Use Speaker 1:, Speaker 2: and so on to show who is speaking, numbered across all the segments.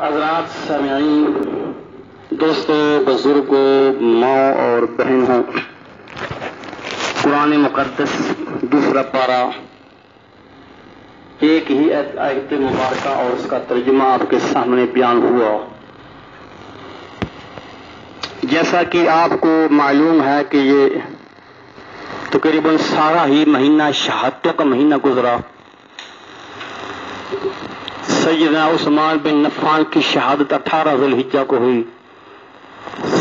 Speaker 1: حضرات سامعین، دوستوں، بزرگوں، ماں اور بہنوں، قرآن مقدس دوسرا پارہ، ایک ہی آیت مبارکہ اور اس کا ترجمہ آپ کے سامنے بیان ہوا۔ جیسا کہ آپ کو معلوم ہے کہ یہ تقریباً سارا ہی مہینہ شہادتوں کا مہینہ گزرا۔ سیدنا عثمان بن عفان کی شہادت 18 ذی الحجہ کو ہوئی۔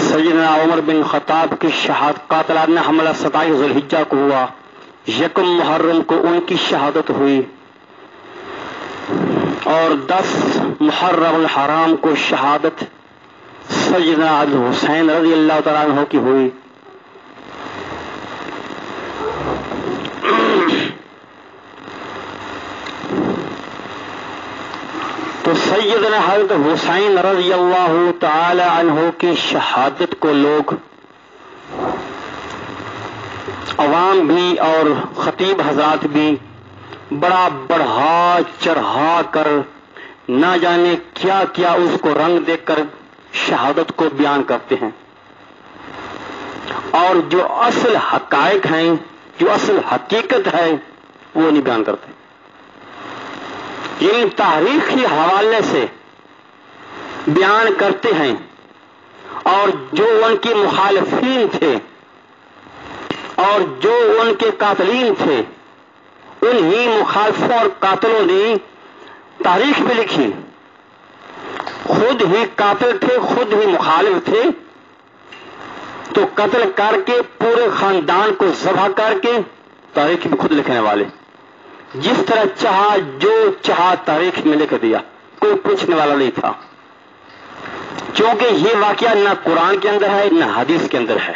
Speaker 1: سیدنا عمر بن خطاب کی شہادت قاتلان حملہ 27 ذی الحجہ کو ہوا۔ یکم محرم کو ان کی شہادت ہوئی اور 10 محرم الحرام کو شہادت سیدنا حسین رضی اللہ تعالیٰ عنہ کی ہوئی۔ تو سیدنا حضرت حسین رضی اللہ تعالی عنہ کی شہادت کو لوگ عوام بھی اور خطیب حضرات بھی بڑا بڑھا چڑھا کر نہ جانے کیا کیا اس کو رنگ دے کر شہادت کو بیان کرتے ہیں، اور جو اصل حقائق ہیں، جو اصل حقیقت ہے، وہ نہیں بیان کرتے۔ یعنی تاریخی حوالے سے بیان کرتے ہیں، اور جو ان کے مخالفین تھے اور جو ان کے قاتلین تھے، انہی مخالفوں اور قاتلوں نے تاریخ بھی لکھی۔ خود ہی قاتل تھے، خود ہی مخالف تھے، تو قتل کر کے پورے خاندان کو ذبح کر کے تاریخ بھی خود لکھنے والے، جس طرح چاہا جو چاہا تاریخ میں لکھ دیا، کوئی پوچھنے والا نہیں تھا، کیونکہ یہ واقعہ نہ قرآن کے اندر ہے نہ حدیث کے اندر ہے۔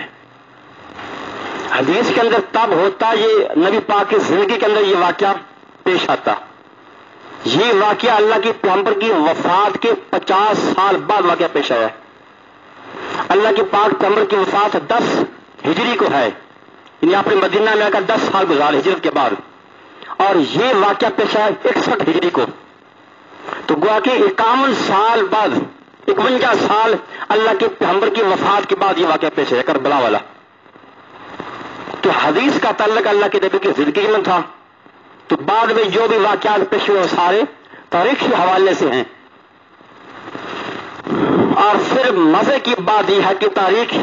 Speaker 1: حدیث کے اندر تب ہوتا، یہ نبی پاک کی زندگی کے اندر یہ واقعہ پیش آتا۔ یہ واقعہ اللہ کی پیغمبر کی وفات کے 50 سال بعد واقعہ پیش آیا ہے۔ اللہ کی پاک پیغمبر کی وفات 10 ہجری کو ہے، یعنی آپ نے مدینہ میں آ کر 10 سال گزارے ہجرت کے بعد، اور یہ واقعہ پیش آیا 61 ہجری کو۔ تو گویا کہ 51 سال بعد، 51 سال اللہ کے پیغمبر کی وفات کے بعد یہ واقعہ پیش آیا، کربلا والا۔ تو حدیث کا تعلق اللہ کے نبی کی زندگی میں تھا، تو بعد میں جو بھی واقعات پیش ہوئے سارے تاریخی حوالے سے ہیں۔ اور پھر مزے کی بات یہ ہے کہ تاریخ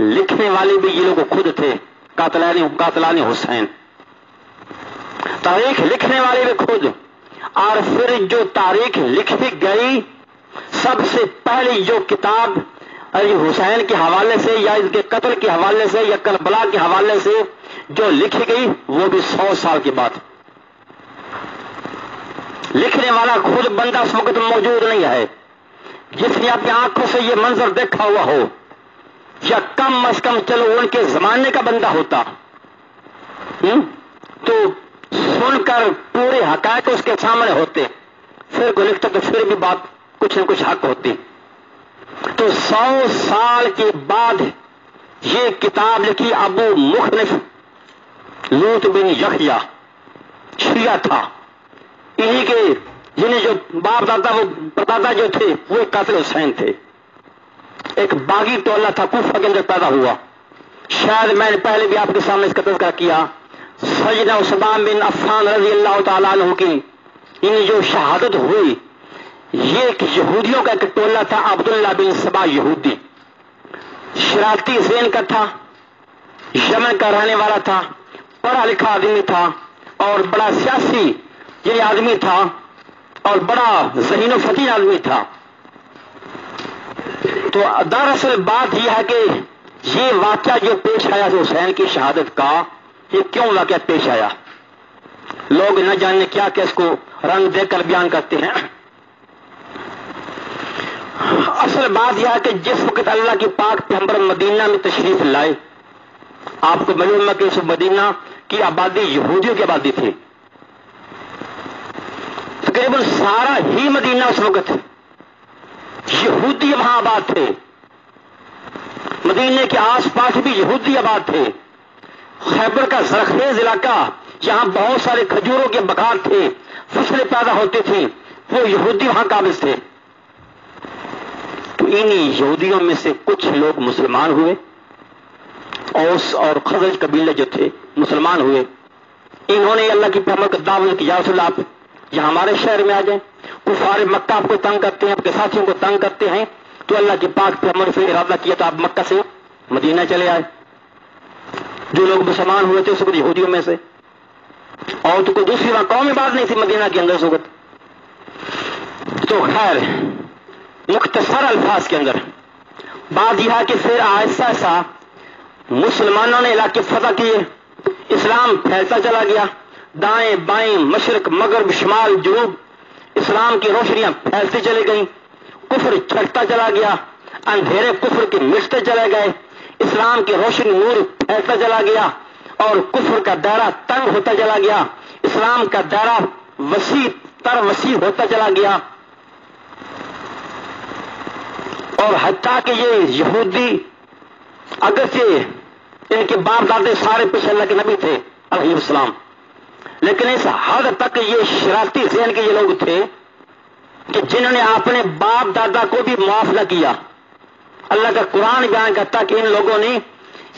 Speaker 1: لکھنے والے بھی یہ لوگ خود تھے، قاتلان حسین، تاریخ لکھنے والے بھی خود۔ اور پھر جو تاریخ لکھی گئی، سب سے پہلی جو کتاب حسین کے حوالے سے یا ان کے قتل کے حوالے سے یا کربلا کے حوالے سے جو لکھی گئی، وہ بھی 100 سال کے بعد۔ لکھنے والا خود بندہ اس وقت موجود نہیں ہے، جس نے اپنی آنکھوں سے یہ منظر دیکھا ہوا ہو، یا کم از کم چلو ان کے زمانے کا بندہ ہوتا تو سن کر پورے حقائق اس کے سامنے ہوتے، پھر کو لکھتا تو پھر بھی بات کچھ نہ کچھ حق ہوتی۔ تو 100 سال کے بعد یہ کتاب لکھی ابو مخنف لوط بن یحییٰ، شیعہ تھا، انہی کے جنہیں جو باپ دادا وہ پردادا جو تھے وہ قاتل حسین تھے۔ ایک باغی ٹولہ تھا، کوفہ کے اندر پیدا ہوا۔ شاید میں نے پہلے بھی آپ کے سامنے اس کا تذکرہ کیا، سیدنا عثمان بن عفان رضی اللہ تعالیٰ عنہ کی ان جو شہادت ہوئی، یہ ایک یہودیوں کا ایک ٹولہ تھا، عبداللہ بن سبا یہودی، شرارتی ذہن کا تھا، یمن کا رہنے والا تھا، پڑھا لکھا آدمی تھا، اور بڑا سیاسی یہ آدمی تھا، اور بڑا ذہین و فطین آدمی تھا۔ تو دراصل بات یہ ہے کہ یہ واقعہ جو پیش آیا حسین کی شہادت کا، یہ کیوں واقعہ پیش آیا؟ لوگ نہ جاننے کیا کہ اس کو رنگ دے کر بیان کرتے ہیں۔ اصل بات یہ ہے کہ جس وقت اللہ کی پاک پیغمبر مدینہ میں تشریف لائے، آپ کو معلوم ہے کہ اس مدینہ کی آبادی یہودیوں کی آبادی تھی، تقریباً سارا ہی مدینہ اس وقت یہودی وہاں آباد تھے، مدینے کے آس پاس بھی یہودی آباد تھے۔ خیبر کا زرخیز علاقہ، جہاں بہت سارے کھجوروں کے بغات تھے، فصلیں پیدا ہوتی تھیں، وہ یہودی وہاں قابض تھے۔ تو انہی یہودیوں میں سے کچھ لوگ مسلمان ہوئے، اوس اور خزرج قبیلے جو تھے مسلمان ہوئے. انہوں نے اللہ کی پیغمبر کو دعوت کی، یا رسول اللہ آپ یہاں ہمارے شہر میں آ جائیں. کفار مکہ آپ کو تنگ کرتے ہیں، آپ کے ساتھیوں کو تنگ کرتے ہیں، تو اللہ کے پاک پیغمبر نے ارادہ کیا تو آپ مکہ سے مدینہ چلے آئے. جو لوگ مسلمان ہوئے تھے سب یہودیوں میں سے، اور تو کوئی دوسری وہاں قومی بات نہیں تھی مدینہ کے اندر سبت. تو خیر مختصر الفاظ کے اندر بات یہ ہے کہ پھر آہستہ آہستہ مسلمانوں نے علاقے فتح کیے، اسلام پھیلتا چلا گیا، دائیں بائیں مشرق مغرب شمال جنوب اسلام کی روشنیاں پھیلتی چلی گئیں، کفر چھٹتا چلا گیا، اندھیرے کفر کے مٹتے چلے گئے، اسلام کی روشنی نور پھیلتا چلا گیا اور کفر کا دائرہ تنگ ہوتا چلا گیا، اسلام کا دائرہ وسیع تر وسیع ہوتا چلا گیا. اور حتیٰ کہ یہ یہودی اگرچہ ان کے باپ دادے سارے پیچھے اللہ کے نبی تھے علیہ السلام، لیکن اس حد تک یہ شرارتی ذہن کے یہ لوگ تھے کہ جنہوں نے اپنے باپ دادا کو بھی معاف نہ کیا. اللہ کا قرآن بیان کرتا کہ ان لوگوں نے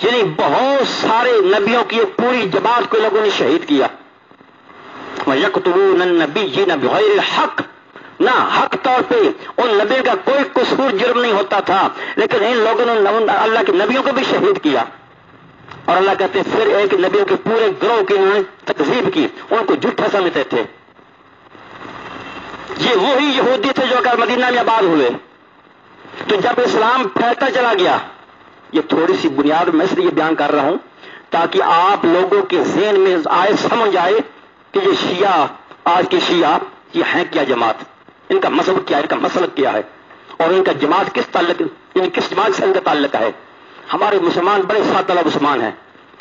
Speaker 1: یعنی بہت سارے نبیوں کی ایک پوری جماعت کو لوگوں نے شہید کیا. وَيَقْتُلُونَ النَّبِيِّينَ بِغَيْرِ الْحَقِّ، نہ حق طور پہ ان نبیوں کا کوئی قصور جرم نہیں ہوتا تھا، لیکن ان لوگوں نے اللہ کے نبیوں کو بھی شہید کیا. اور اللہ کہتے ہیں پھر ایک نبیوں کے پورے گروہ کی انہوں نے تکذیب کی، ان کو جھوٹا سمجھتے تھے. یہ وہی یہودی تھے جو کہ مدینہ میں آباد ہوئے. تو جب اسلام پھیلتا چلا گیا، یہ تھوڑی سی بنیاد میں اس لیے بیان کر رہا ہوں تاکہ آپ لوگوں کے ذہن میں آئے سمجھ آئے کہ یہ شیعہ، آج کے شیعہ یہ ہیں کیا جماعت، ان کا مذہب کیا ہے، ان کا مسلک کیا ہے، اور ان کا جماعت کس تعلق یعنی کس جماعت سے ان کا تعلق ہے. ہمارے مسلمان بڑے سادہ طلب مسلمان ہیں،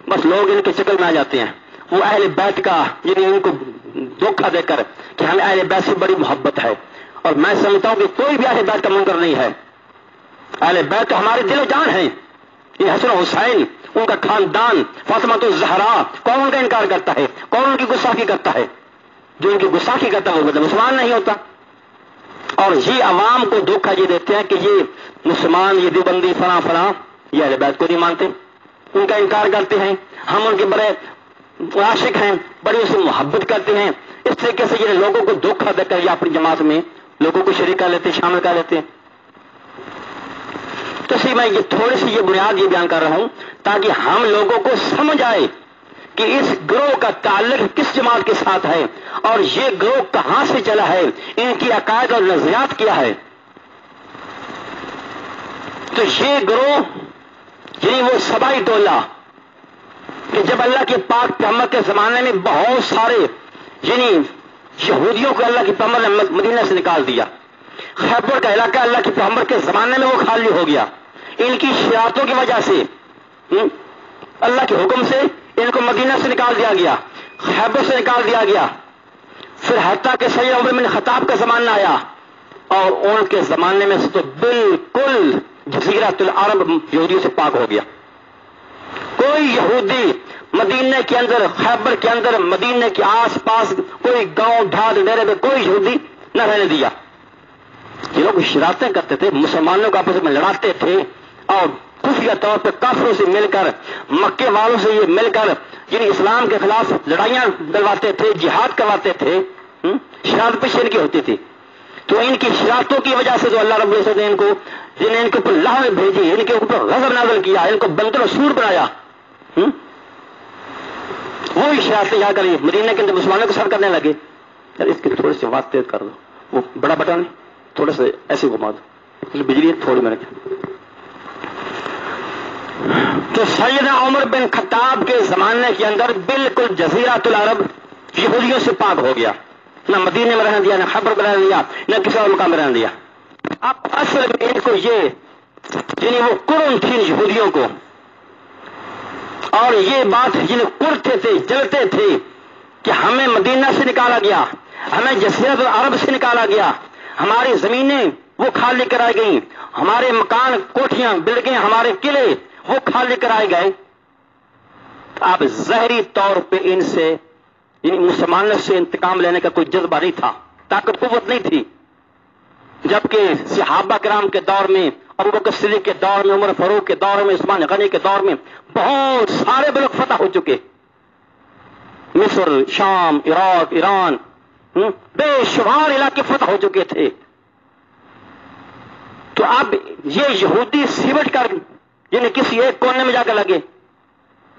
Speaker 1: بس لوگ ان کے شکل میں آ جاتے ہیں. وہ اہل بیت کا یعنی ان کو دھوکہ دے کر کہ ہمیں اہل بیت سے بڑی محبت ہے، اور میں سمجھتا ہوں کہ کوئی بھی اہل بیت کا منکر نہیں ہے. اہل بیت تو ہمارے دل و جان ہیں. یہ حسن و حسین، ان کا خاندان، فاطمہ الزہرا، کون ان کا انکار کرتا ہے، کون ان کی گستاخی کرتا ہے؟ جو ان کی گستاخی کرتا ہے وہ مطلب مسلمان نہیں ہوتا. اور یہ عوام کو دھوکہ یہ دیتے ہیں کہ یہ مسلمان، یہ دیوبندی فلاں فلاں یہ اہل بیت کو نہیں مانتے، ان کا انکار کرتے ہیں، ہم ان کے بڑے عاشق ہیں، بڑی اسے محبت کرتے ہیں. اس طریقے سے یہ لوگوں کو دھوکہ دے کر یہ اپنی جماعت میں لوگوں کو شریک کر لیتے ہیں، شامل کر لیتے ہیں. تو اسی میں یہ تھوڑی سی یہ بنیاد یہ بیان کر رہا ہوں تاکہ ہم لوگوں کو سمجھ آئے کہ اس گروہ کا تعلق کس جماعت کے ساتھ ہے اور یہ گروہ کہاں سے چلا ہے، ان کی عقائد اور نظریات کیا ہے. تو یہ گروہ یعنی وہ سبائی ٹولہ کہ جب اللہ کے پاک پیغمبر کے زمانے میں بہت سارے یعنی یہودیوں کو اللہ کے پیغمبر نے مدینہ سے نکال دیا، خیبر کا علاقہ اللہ کے پیغمبر کے زمانے میں وہ خالی ہو گیا. ان کی شرارتوں کی وجہ سے اللہ کے حکم سے ان کو مدینہ سے نکال دیا گیا، خیبر سے نکال دیا گیا. پھر حتیٰ کہ سید عمر بن خطاب کا زمانہ آیا اور ان کے زمانے میں سے تو بالکل جزیرۃ العرب یہودیوں سے پاک ہو گیا. کوئی یہودی مدینہ کے اندر، خیبر کے اندر، مدینہ کے آس پاس کوئی گاؤں ڈھال ڈیرے میں کوئی یہودی نہ رہنے دیا. یہ لوگ شرارتیں کرتے تھے، مسلمانوں کو آپس میں لڑاتے تھے اور خفیہ طور پہ کافروں سے مل کر، مکے والوں سے یہ مل کر یعنی اسلام کے خلاف لڑائیاں دلواتے تھے، جہاد کرواتے تھے. شرارت پیش ان کی ہوتی تھی. تو ان کی شرارتوں کی وجہ سے جو اللہ رب العزت نے ان کو جنہیں ان کے اوپر لاہور بھیجی، ان کے اوپر غضب نازل کیا، ان کو بندر و سور بنایا، وہی شرارتیں جا کر مدینہ کے اندر مسلمانوں کے ساتھ کرنے لگے. یار اس کی تھوڑی سی بات تیز کر دو، وہ بڑا بٹن ہے تھوڑا سا ایسے گھما دو، بجلی تھوڑی میں نے. تو سیدنا عمر بن خطاب کے زمانے کے اندر بالکل جزیرۃ العرب یہودیوں سے پاک ہو گیا. نہ مدینے میں رہنے دیا، نہ خیبر میں رہنے دیا، نہ کسی اور مقام میں رہنے دیا. اب اصل میں ان کو یہ یعنی وہ قرن تھی یہودیوں کو، اور یہ بات جنہیں کرتے تھے، جلتے تھے کہ ہمیں مدینہ سے نکالا گیا، ہمیں جزیرۃ العرب سے نکالا گیا، ہماری زمینیں وہ خالی کرائی گئیں، ہمارے مکان، کوٹھیاں، بلڈنگیں، ہمارے قلعے وہ خالی کرائے گئے. اب ظاہری طور پہ ان سے یعنی مسلمانوں سے انتقام لینے کا کوئی جذبہ نہیں تھا، طاقت قوت نہیں تھی. جبکہ صحابہ کرام کے دور میں، ابو بکر صدیق کے دور میں، عمر فاروق کے دور میں، عثمان غنی کے دور میں بہت سارے ملک فتح ہو چکے، مصر، شام، عراق، ایران، بے شمار علاقے فتح ہو چکے تھے۔ تو اب یہ یہودی سمٹ کر یعنی کسی ایک کونے میں جا کر لگے،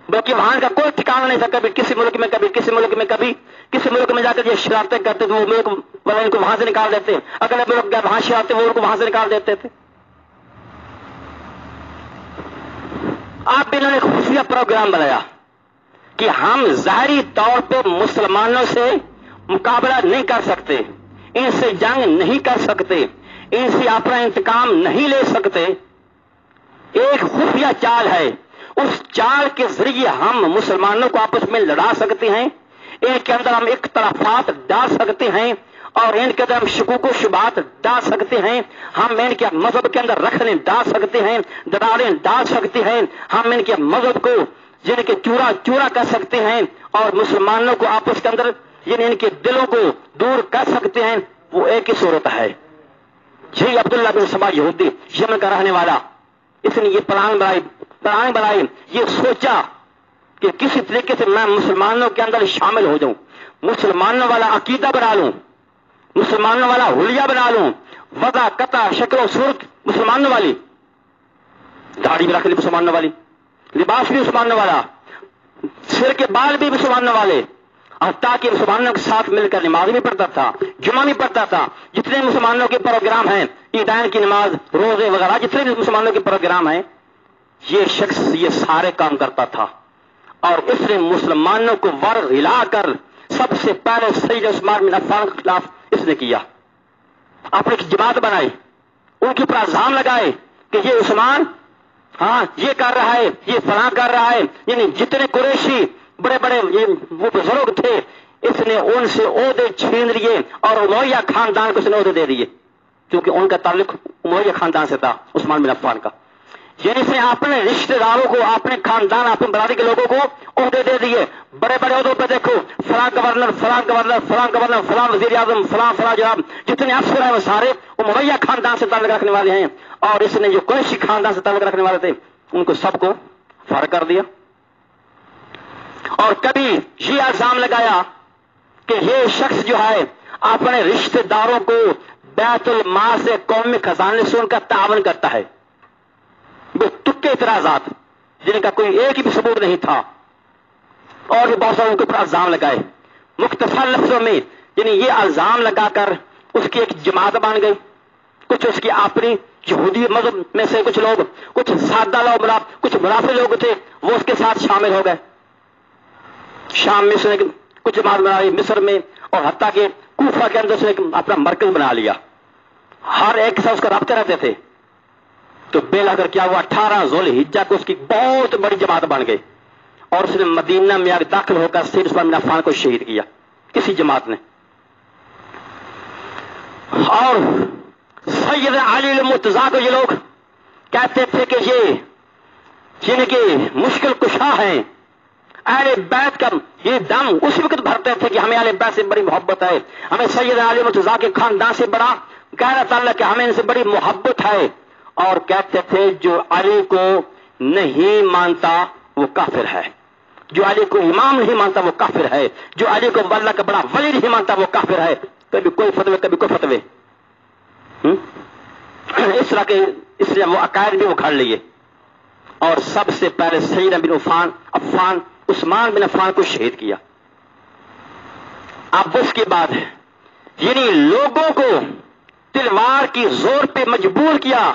Speaker 1: بلکہ وہاں کا کوئی ٹھکانا نہیں تھا، کبھی کسی ملک میں، کبھی کسی ملک میں، کبھی کسی ملک میں جا کر یہ شرارتیں کرتے تھے، وہ ملک والے ان کو وہاں سے نکال دیتے، اگلے ملک گئے وہاں شرارتیں، وہ ان کو وہاں سے نکال دیتے تھے۔ اب انہوں نے خفیہ پروگرام بنایا کہ ہم ظاہری طور پہ مسلمانوں سے مقابلہ نہیں کر سکتے، ان سے جنگ نہیں کر سکتے، ان سے اپنا انتقام نہیں لے سکتے، ایک خفیہ چال ہے، اس چال کے ذریعے ہم مسلمانوں کو آپس میں لڑا سکتے ہیں، ان کے اندر ہم اختلافات ڈال سکتے ہیں، اور ان کے اندر ہم شکوک و شبہات ڈال سکتے ہیں، ہم ان کے مذہب کے اندر رکھنے ڈال سکتے ہیں، دراڑیں ڈال سکتے ہیں، ہم ان کے مذہب کو جن کے چورا چورا کر سکتے ہیں، اور مسلمانوں کو آپس کے اندر یعنی ان کے دلوں کو دور کر سکتے ہیں۔ وہ ایک ہی صورت ہے، یہ عبداللہ بن سبا یہودی یمن کا رہنے والا، اس نے یہ پلان بنائی، یہ سوچا کہ کسی طریقے سے میں مسلمانوں کے اندر شامل ہو جاؤں، مسلمانوں والا عقیدہ بنا لوں، مسلمانوں والا حلیہ بنا لوں، وضع قطع شکل و صورت مسلمانوں والی، داڑھی بھی رکھ لی مسلمانوں والی، لباس بھی مسلمانوں والا، سر کے بال بھی مسلمانوں والے، اور تاکہ مسلمانوں کے ساتھ مل کر نماز بھی پڑھتا تھا، جمعہ بھی پڑھتا تھا، جتنے مسلمانوں کے پروگرام ہیں، عیدین کی نماز، روزے وغیرہ جتنے بھی مسلمانوں کے پروگرام ہیں، یہ شخص یہ سارے کام کرتا تھا۔ اور اس نے مسلمانوں کو ور ہلا کر سب سے پہلے سید عثمان بن عفان کے خلاف اس نے کیا، اپنی جماعت بنائی، ان کے اوپر الزام لگائے کہ یہ عثمان یہ کر رہا ہے، یہ فلاں کر رہا ہے، یعنی جتنے قریشی بڑے بڑے وہ بزرگ تھے، اس نے ان سے عہدے چھین لیے، اور امیہ خاندان کو اس نے عہدے دے دیے، کیونکہ ان کا تعلق امیہ خاندان سے تھا، عثمان بن عفان کا، یعنی اس نے اپنے رشتہ داروں کو، اپنے خاندان، اپنے برادری کے لوگوں کو عہدے دے دیے، بڑے بڑے عہدوں پہ دیکھو، فلاں گورنر، فلاں گورنر، فلاں گورنر، فلاں وزیر اعظم، فلاں فلاں جناب، جتنے افسر ہیں وہ سارے امیہ خاندان سے تعلق رکھنے والے ہیں، اور اس نے جو قریشی خاندان سے تعلق رکھنے والے تھے ان کو سب کو فارغ کر دیا۔ اور کبھی یہ الزام لگایا کہ یہ شخص جو ہے اپنے رشتہ داروں کو بیت المال سے، قومی خزانے سے ان کا تعاون کرتا ہے، وہ تکے اعتراضات جن کا کوئی ایک بھی ثبوت نہیں تھا، اور بھی بہت سارے ان کے اوپر الزام لگائے، مختصر لفظوں میں یعنی یہ الزام لگا کر اس کی ایک جماعت بن گئی، کچھ اس کی اپنی یہودی مذہب میں سے کچھ لوگ، کچھ سادہ لوگ، کچھ منافع لوگ تھے، وہ اس کے ساتھ شامل ہو گئے، شام میں اس نے کچھ جماعت بنائی، مصر میں، اور حتیٰ کہ کوفہ کے اندر اس نے اپنا مرکز بنا لیا، ہر ایک کے ساتھ اس کا رابطے رہتے تھے۔ تو بلا کر کیا ہوا، 18 ذوالحجہ کو اس کی بہت بڑی جماعت بن گئی، اور اس نے مدینہ میں داخل ہو کر سید عثمان بن عفان کو شہید کیا کسی جماعت نے۔ اور سید علی المرتضیٰ کو یہ لوگ کہتے تھے کہ یہ جن کے مشکل کشا ہیں، اہل بیت کا یہ دم اس وقت بھرتے تھے کہ ہمیں اہل بیت سے بڑی محبت ہے، ہمیں سید علی المرتضیٰ کے خاندان سے بڑا گہرا تعلق ہے، ہمیں ان سے بڑی محبت ہے، اور کہتے تھے جو علی کو نہیں مانتا وہ کافر ہے، جو علی کو امام نہیں مانتا وہ کافر ہے، جو علی کو اللہ کا بڑا ولی نہیں مانتا وہ کافر ہے، کبھی کوئی فتوے کبھی کوئی فتوے، اس طرح کے اس لیے وہ عقائد بھی اکھاڑ لیے، اور سب سے پہلے سیدنا بن عفان عثمان بن عفان کو شہید کیا۔ اب اس کے بعد یعنی لوگوں کو تلوار کی زور پہ مجبور کیا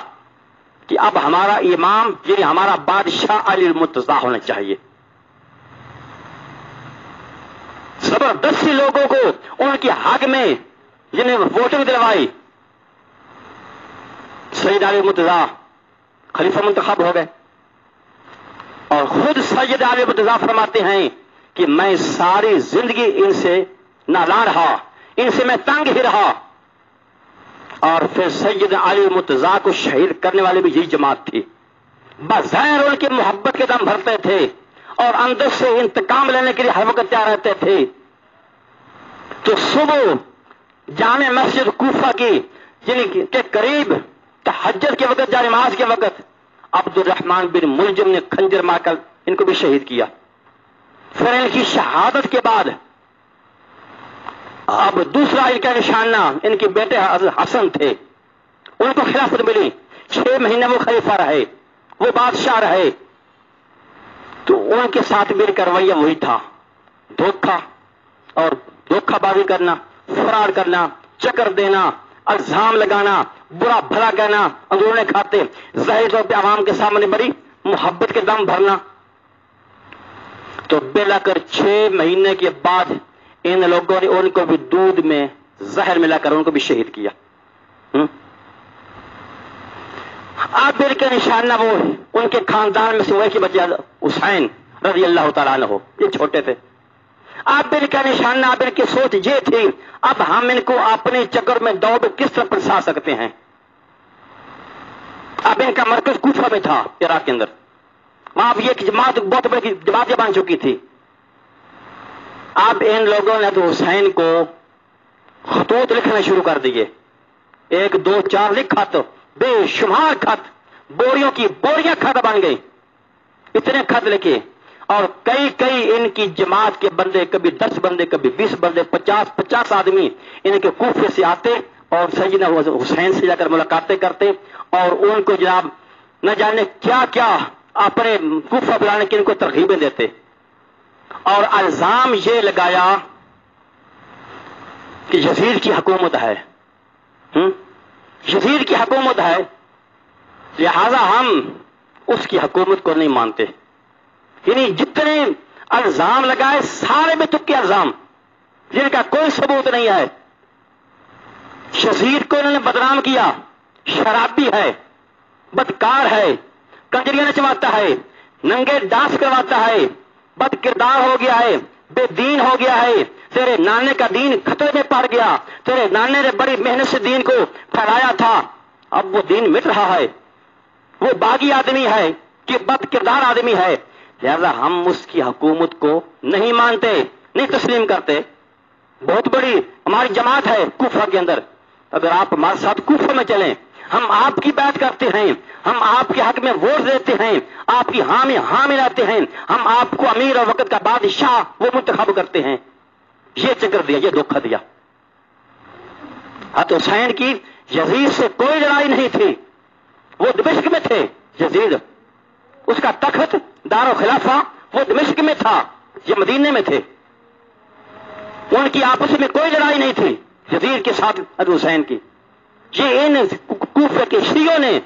Speaker 1: کہ اب ہمارا امام یعنی ہمارا بادشاہ علی المرتضیٰ ہونا چاہیے، زبردستی لوگوں کو ان کے حق میں جنہیں ووٹنگ دلوائی، سید علی المرتضیٰ خلیفہ منتخب ہو گئے، اور خود سید علی المرتضیٰ فرماتے ہیں کہ میں ساری زندگی ان سے نالاں رہا، ان سے میں تنگ ہی رہا، اور پھر سید علی المرتضیٰ کو شہید کرنے والے بھی یہی جماعت تھی، بظاہر ان کی محبت کے دم بھرتے تھے، اور اندر سے انتقام لینے کے لیے ہر وقت تیار رہتے تھے۔ تو صبح جامع مسجد کوفہ کی یعنی کہ قریب تہجد کے وقت یا نماز کے وقت عبد الرحمن بن ملجم نے خنجر مار کر ان کو بھی شہید کیا. پھر ان کی شہادت کے بعد اب دوسرا ان کا نشانہ ان کے بیٹے حسن تھے، ان کو خلافت ملی، 6 مہینے وہ خلیفہ رہے، وہ بادشاہ رہے. تو ان کے ساتھ مل کر رویہ وہی تھا، دھوکہ اور دھوکہ بازی کرنا، فراڈ کرنا، چکر دینا، الزام لگانا، برا بھلا کہنا، اندرونی کھاتے، ظاہری طور پہ عوام کے سامنے بڑی محبت کے دم بھرنا. تو بلا کر 6 مہینے کے بعد ان لوگوں نے ان کو بھی دودھ میں زہر ملا کر ان کو بھی شہید کیا. اب ان کا نشانہ وہ ان کے خاندان میں سے وہ ایک ہی بچہ حسین رضی اللہ تعالیٰ عنہ، یہ چھوٹے تھے. اب ان کا نشانہ، اب ان کی سوچ یہ تھی اب ہم ان کو اپنے چکر میں دوڑ کس طرح پھنسا سکتے ہیں. اب ان کا مرکز کوفہ میں تھا عراق کے اندر، وہاں یہ جماعت بہت بڑی جماعتیں بن چکی تھی. اب ان لوگوں نے تو حسین کو خطوط لکھنا شروع کر دیے، 1 2 4 لکھا تو بے شمار خط، بوریوں کی بوریاں خط بن گئی، اتنے خط لکھے. اور کئی ان کی جماعت کے بندے، کبھی 10 بندے، کبھی 20 بندے، 50 آدمی ان کے کوفے سے آتے اور سیدنا حسین سے جا کر ملاقاتیں کرتے اور ان کو جناب نہ جانے کیا کیا اپنے کوفہ بلانے کی ان کو ترغیبیں دیتے. اور الزام یہ لگایا کہ یزید کی حکومت ہے، یزید کی حکومت ہے، لہذا ہم اس کی حکومت کو نہیں مانتے. یعنی جتنے الزام لگائے سارے بے تک کے الزام جن کا کوئی ثبوت نہیں ہے. یزید کو انہوں نے بدنام کیا، شرابی ہے، بدکار ہے، کنجریاں نچواتا ہے، ننگے ڈانس کرواتا ہے، بد کردار ہو گیا ہے، بے دین ہو گیا ہے، تیرے نانے کا دین خطرے میں پڑ گیا، تیرے نانے نے بڑی محنت سے دین کو پھیلایا تھا، اب وہ دین مٹ رہا ہے، وہ باغی آدمی ہے کہ بد کردار آدمی ہے، لہذا ہم اس کی حکومت کو نہیں مانتے، نہیں تسلیم کرتے. بہت بڑی ہماری جماعت ہے کوفہ کے اندر، اگر آپ ہمارے ساتھ کوفہ میں چلیں، ہم آپ کی بات کرتے ہیں، ہم آپ کے حق میں ووٹ دیتے ہیں، آپ کی حامی لاتے ہیں، ہم آپ کو امیر اور وقت کا بادشاہ وہ منتخب کرتے ہیں. یہ چکر دیا، یہ دھوکہ دیا. حضرت حسین کی یزید سے کوئی لڑائی نہیں تھی، وہ دمشق میں تھے. یزید اس کا تخت دار و خلافہ وہ دمشق میں تھا، یہ مدینے میں تھے. ان کی آپس میں کوئی لڑائی نہیں تھی یزید کے ساتھ حضرت حسین کی. یہ ان کوفے کے شیعوں نے،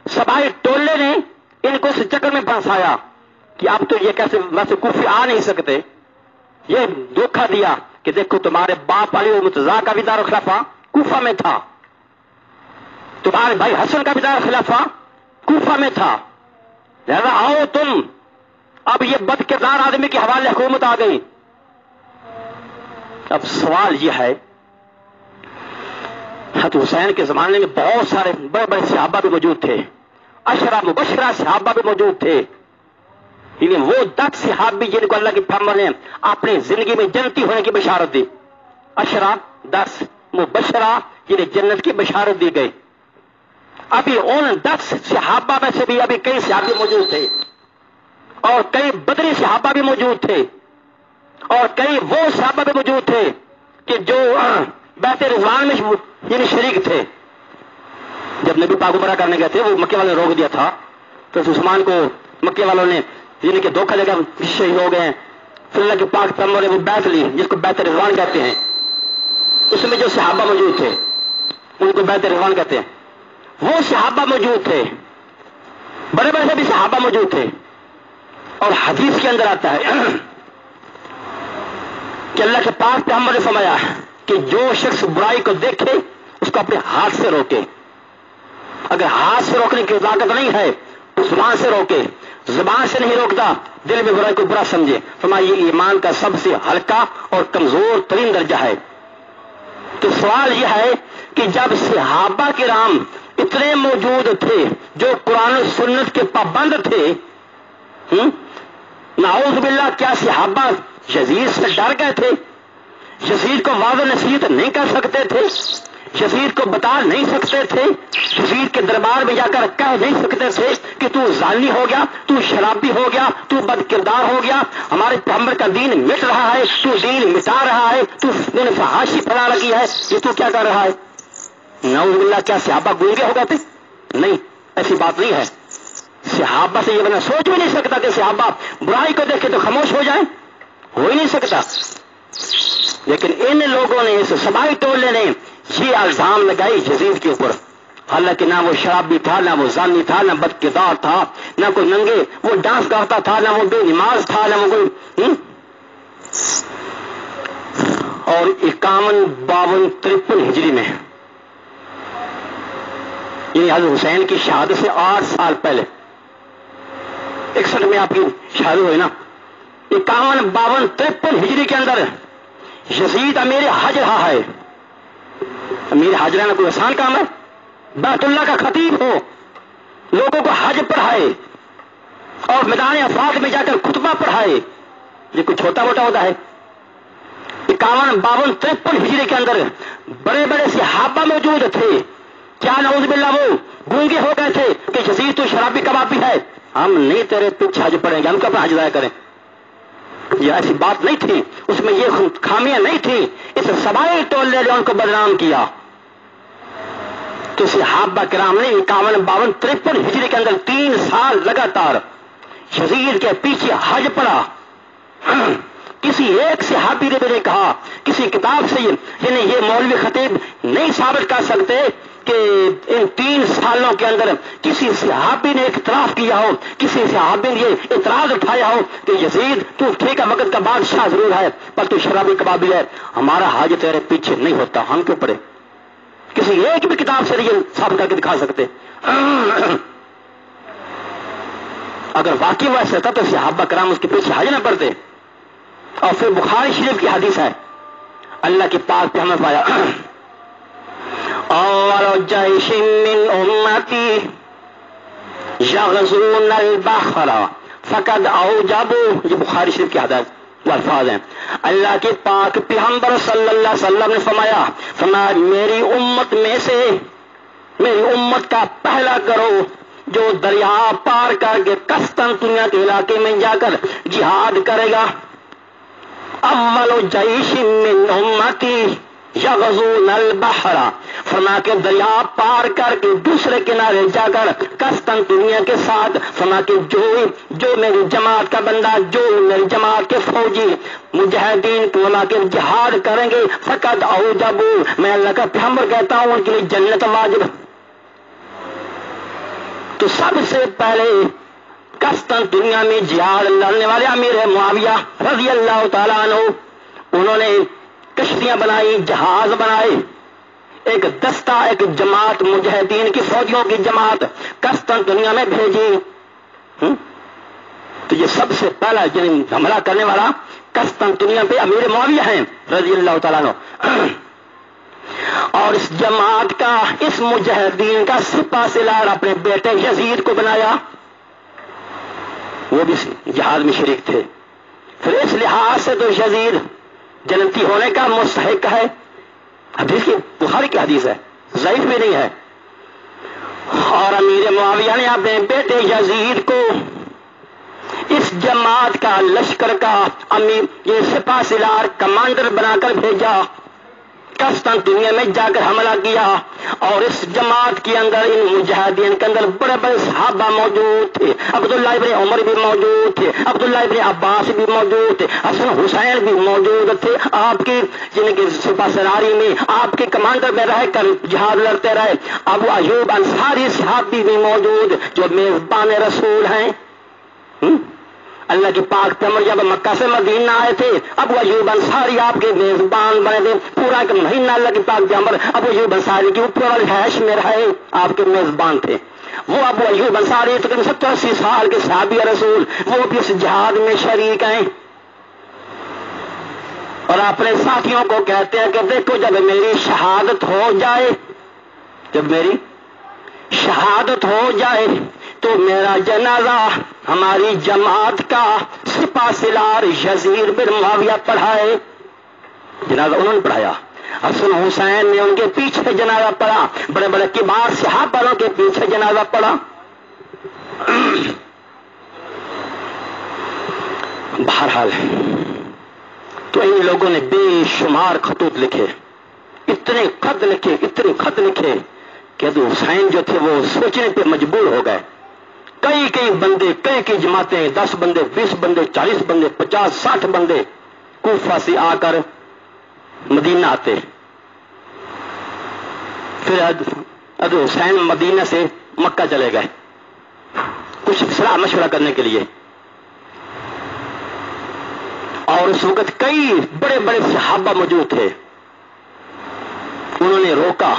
Speaker 1: سبائی ٹولے نے ان کو اس چکر میں پھنسایا کہ اب تو یہ کیسے ویسے کوفے آ نہیں سکتے. یہ دھوکہ دیا کہ دیکھو تمہارے باپ علی مرتضیٰ کا بھی دار و خلافہ کوفہ میں تھا، تمہارے بھائی حسن کا بھی دار و خلافہ کوفہ میں تھا، لہذا آؤ تم، اب یہ بد کردار آدمی کے حوالے حکومت آ گئی. اب سوال یہ ہے، حضرت حسین کے زمانے میں بہت سارے بڑے بڑے صحابہ بھی موجود تھے، عشرہ مبشرہ صحابہ بھی موجود تھے. یعنی وہ 10 صحابی جن کو اللہ کے پیغمبر نے اپنی زندگی میں جنتی ہونے کی بشارت دی. عشرہ 10 مبشرہ جنہیں جنت کی بشارت دی گئی. ابھی ان 10 صحابہ میں سے بھی ابھی کئی صحابی موجود تھے اور کئی بدری صحابہ بھی موجود تھے اور کئی وہ صحابہ بھی موجود تھے کہ جو بیعت رضوان میں یعنی شریک تھے. جب نبی پاک عمرہ کرنے گئے تھے، وہ مکے والوں نے روک دیا تھا، تو عثمان کو مکے والوں نے یعنی کہ دھوکہ دے کر شہید ہو گئے ہیں. پھر اللہ کے پاک پیغمبر نے وہ بیعت لی جس کو بیعت رضوان کہتے ہیں. اس میں جو صحابہ موجود تھے ان کو بیعت رضوان کہتے ہیں. وہ صحابہ موجود تھے، بڑے بڑے سے بھی صحابہ موجود تھے. اور حدیث کے اندر آتا ہے کہ اللہ کے پاک پیغمبر نے فرمایا کہ جو شخص برائی کو دیکھے اس کو اپنے ہاتھ سے روکے. اگر ہاتھ سے روکنے کی طاقت نہیں ہے تو زبان سے روکے. زبان سے نہیں روکتا، دل میں برائی کو برا سمجھے. فرمایا یہ ایمان کا سب سے ہلکا اور کمزور ترین درجہ ہے. تو سوال یہ ہے کہ جب صحابہ کرام اتنے موجود تھے جو قرآن و سنت کے پابند تھے، نعوذ باللہ کیا صحابہ یزید سے ڈر گئے تھے؟ یزید کو واضح نصیحت نہیں کر سکتے تھے؟ یزید کو بتا نہیں سکتے تھے، یزید کے دربار میں جا کر کہہ نہیں سکتے تھے کہ تو زانی ہو گیا، تو شرابی ہو گیا، تو بد کردار ہو گیا، ہمارے پیغمبر کا دین مٹ رہا ہے، تو دین مٹا رہا ہے، تو فحاشی پھیلا لگی ہے، یہ تو کیا کر رہا ہے؟ نعوذ باللہ، کیا صحابہ گونگے ہو گئے تھے؟ نہیں، ایسی بات نہیں ہے۔ صحابہ سے یہ بنا سوچ بھی نہیں سکتا کہ صحابہ برائی کو دیکھے تو خاموش ہو جائیں، ہو ہی نہیں سکتا۔ لیکن ان لوگوں نے، اس سبائی ٹولے نے یہ الزام لگائی یزید کے اوپر، حالانکہ نہ وہ شرابی تھا، نہ وہ زانی تھا، نہ بد کردار تھا، نہ کوئی ننگے وہ ڈانس کرتا تھا، نہ وہ بے نماز تھا، نہ وہ کوئی اور 51 52 53 ہجری میں، یعنی حضرت حسین کی شہادت سے 8 سال پہلے، 61 میں آپ کی شہادت ہوئی نا، 51 52 53 ہجری کے اندر یزید امیر حج رہا ہے۔ امیر حج رہنا کوئی آسان کام ہے؟ بیت اللہ کا خطیب ہو، لوگوں کو حج پڑھائے اور میدان افات میں جا کر خطبہ پڑھائے، یہ کوئی چھوٹا موٹا ہوتا ہے؟ 51 52 53 ہجری کے اندر بڑے بڑے صحابہ موجود تھے، کیا نعوذ باللہ وہ گونگے ہو گئے تھے کہ یزید تو شرابی کبابی ہے، ہم نہیں تیرے پیچھے حج پڑیں گے، ہم کیوں اپنا حج ضائع کریں؟ یہ ایسی بات نہیں تھی، اس میں یہ خامیاں نہیں تھی، اس سبائی ٹولے نے ان کو بدنام کیا۔ تو صحابہ کرام نے 51 52 53 ہجری کے اندر 3 سال لگاتار یزید کے پیچھے حج پڑا۔ کسی ایک صحابی نے بھی نہیں کہا، کسی کتاب سے یعنی یہ مولوی خطیب نہیں ثابت کر سکتے کہ ان 3 سالوں کے اندر کسی صحابی نے اعتراف کیا ہو، کسی صحابی نے یہ اعتراض اٹھایا ہو کہ یزید تو ٹھیک ہے وقت کا بادشاہ ضرور ہے پر تو شرابی کبابی ہے، ہمارا حج تیرے پیچھے نہیں ہوتا، ہم کیوں پڑے؟ کسی ایک بھی کتاب سے یہ ثابت کر کے دکھا سکتے۔ اگر واقعی وہ ایسا تھا تو صحابہ کرام اس کے پیچھے حج نہ پڑتے۔ اور پھر بخاری شریف کی حدیث ہے، اللہ کے پاک پہ ہمیں پایا اول جیش من امتی یغزون البحر فقد اوجبوا، یہ بخاری شریف کی حدیث وہ الفاظ ہیں۔ اللہ کے پاک پیغمبر صلی اللہ علیہ وسلم نے فرمایا میری امت میں سے، میری امت کا پہلا گروہ جو دریا پار کر کے قسطنطنیہ کے علاقے میں جا کر جہاد کرے گا، اول جیش من امتی یغزون البحر، فرما کے دریا پار کر کے دوسرے کنارے جا کر قسطنطنیہ کے ساتھ، فرما کے جو میری جماعت کا بندہ، جو میری جماعت کے فوجی مجاہدین فرما کے جہاد کریں گے، فقط اوجبوا، میں اللہ کا پیغمبر کہتا ہوں ان کے لیے جنت واجب۔ تو سب سے پہلے قسطنطنیہ میں جہاد لڑنے والے امیر معاویہ رضی اللہ تعالیٰ عنہ، انہوں نے کشتیاں بنائی، جہاز بنائے، ایک دستہ، ایک جماعت مجاہدین کی فوجیوں کی جماعت قسطنطنیہ میں بھیجی۔ تو یہ سب سے پہلا حملہ کرنے والا قسطنطنیہ پہ امیر معاویہ ہیں رضی اللہ تعالیٰ عنہ۔ اور اس جماعت کا، اس مجاہدین کا سپہ سالار اپنے بیٹے یزید کو بنایا، وہ بھی جہاد میں شریک تھے۔ پھر اس لحاظ سے تو یزید جنتی ہونے کا مستحق ہے، حدیث کی بخاری کی حدیث ہے، ضعیف بھی نہیں ہے۔ اور امیر معاویہ نے اپنے بیٹے یزید کو اس جماعت کا، لشکر کا امیر، یہ سپہ سالار، کمانڈر بنا کر بھیجا، قسطنطنیہ میں جا کر حملہ کیا۔ اور اس جماعت کے اندر، ان مجاہدین کے اندر بڑے بڑے صحابہ موجود تھے، عبداللہ ابن عمر بھی موجود تھے، عبداللہ ابن عباس بھی موجود تھے، حسن حسین بھی موجود تھے، آپ کی جن کی سپہ سالاری میں آپ کے کمانڈر میں رہ کر جہاد لڑتے رہے۔ ابو ایوب انصاری صحابی بھی موجود جو میزبان رسول ہیں۔ اللہ کے پاک پیغمبر جب مکہ سے مدینہ آئے تھے، ابو ایوب انصاری آپ کے میزبان بنے تھے، پورا ایک مہینہ اللہ کے پاک پیغمبر ابو ایوب انصاری کے اوپر والے رہائش میں رہے، آپ کے میزبان تھے۔ وہ ابو ایوب انصاری تقریباً 70-80 سال کے صحابی رسول، وہ بھی اس جہاد میں شریک ہیں۔ اور اپنے ساتھیوں کو کہتے ہیں کہ دیکھو جب میری شہادت ہو جائے، جب میری شہادت ہو جائے تو میرا جنازہ ہماری جماعت کا سپہ سالار یزید بن معاویہ پڑھائے۔ جنازہ انہوں نے پڑھایا، حسن حسین نے ان کے پیچھے جنازہ پڑھا، بڑے بڑے کبار صحابہ والوں کے پیچھے جنازہ پڑھا۔ بہرحال تو ان لوگوں نے بے شمار خطوط لکھے، اتنے خط لکھے کہ حسین جو تھے وہ سوچنے پہ مجبور ہو گئے۔ کئی بندے، کئی جماعتیں، 10 بندے، 20 بندے، 40 بندے، 50، 60 بندے کوفہ سے آ کر مدینہ آتے۔ پھر حضرت حسین مدینہ سے مکہ چلے گئے کچھ صلاح مشورہ کرنے کے لیے، اور اس وقت کئی بڑے بڑے صحابہ موجود تھے۔ انہوں نے روکا۔